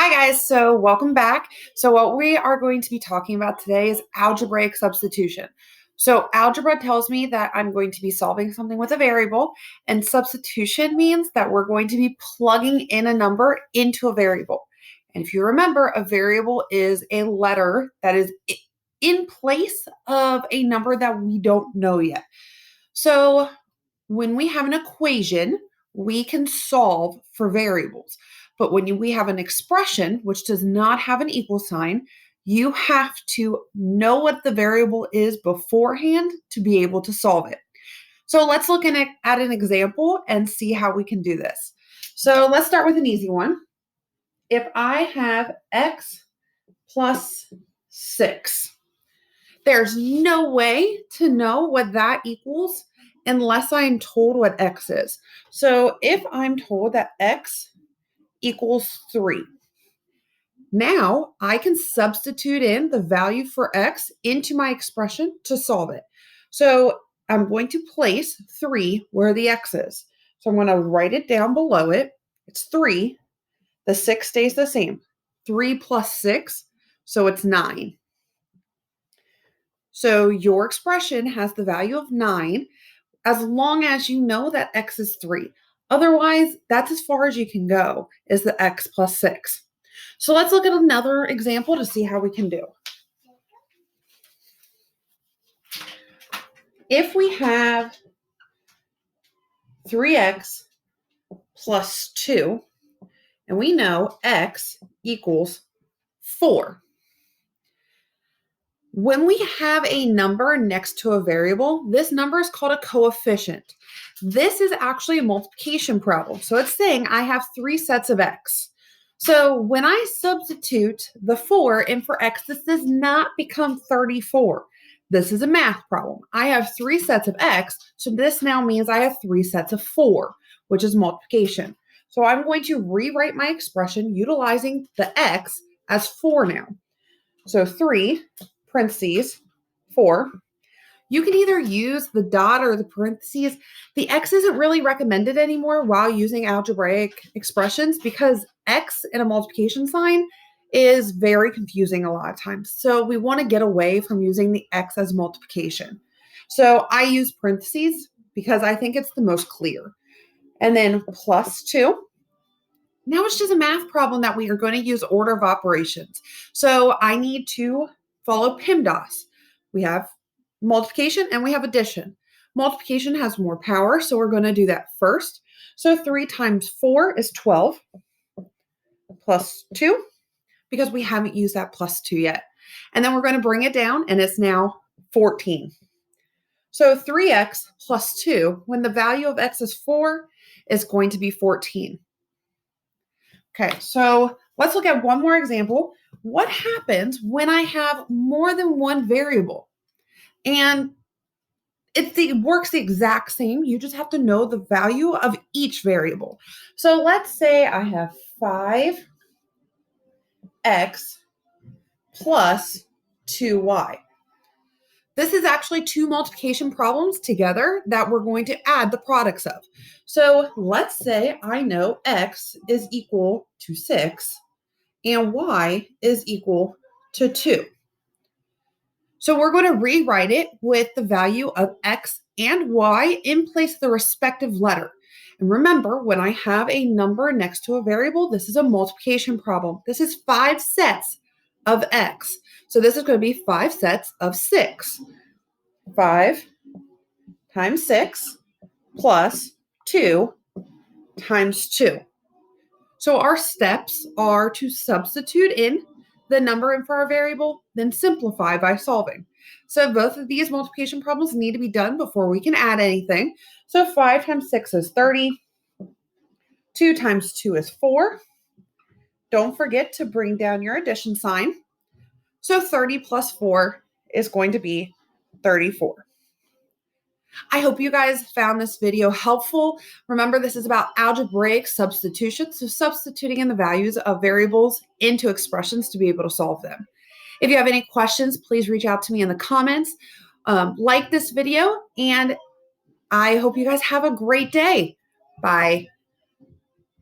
Hi guys, so welcome back. So what we are going to be talking about today is algebraic substitution. So algebra tells me that I'm going to be solving something with a variable, and substitution means that we're going to be plugging in a number into a variable. And if you remember, a variable is a letter that is in place of a number that we don't know yet. So when we have an equation, we can solve for variables. But when we have an expression which does not have an equal sign, you have to know what the variable is beforehand to be able to solve it. So let's look at an example and see how we can do this. So let's start with an easy one. If I have x plus 6, there's no way to know what that equals unless I'm told what x is. So if I'm told that x equals 3, now I can substitute in the value for x into my expression to solve it. So I'm going to place 3 where the x is. So I'm going to write it down below it. It's 3. The 6 stays the same. 3 plus 6, so it's 9. So your expression has the value of 9 as long as you know that x is 3. Otherwise, that's as far as you can go, is the x plus 6. So let's look at another example to see how we can do. If we have 3x plus 2, and we know x equals 4. When we have a number next to a variable, this number is called a coefficient. This is actually a multiplication problem. So it's saying I have 3 sets of x. So when I substitute the 4 in for x, this does not become 34. This is a math problem. I have 3 sets of x, so this now means I have 3 sets of 4, which is multiplication. So I'm going to rewrite my expression utilizing the x as 4 now. So 3 parentheses 4. You can either use the dot or the parentheses. The x isn't really recommended anymore while using algebraic expressions because x in a multiplication sign is very confusing a lot of times. So we want to get away from using the x as multiplication. So I use parentheses because I think it's the most clear. And then plus 2. Now it's just a math problem that we are going to use order of operations. So I need to follow PEMDAS. We have multiplication and we have addition. Multiplication has more power, so we're going to do that first. So 3 times 4 is 12 plus 2, because we haven't used that plus 2 yet. And then we're going to bring it down, and it's now 14. So 3x plus 2, when the value of x is 4, is going to be 14. Okay, so let's look at one more example. What happens when I have more than one variable? And it works the exact same. You just have to know the value of each variable. So let's say I have 5x plus 2y. This is actually 2 multiplication problems together that we're going to add the products of. So let's say I know x is equal to 6 and y is equal to 2. So we're going to rewrite it with the value of x and y in place of the respective letter. And remember, when I have a number next to a variable, this is a multiplication problem. This is 5 sets of x. So this is going to be 5 sets of 6. 5 times 6 plus 2 times 2. So our steps are to substitute in the number in for our variable, then simplify by solving. So both of these multiplication problems need to be done before we can add anything. So 5 times 6 is 30. 2 times 2 is 4. Don't forget to bring down your addition sign. So 30 plus 4 is going to be 34. I hope you guys found this video helpful. Remember, this is about algebraic substitution, so substituting in the values of variables into expressions to be able to solve them. If you have any questions, please reach out to me in the comments. Like this video, and I hope you guys have a great day. Bye.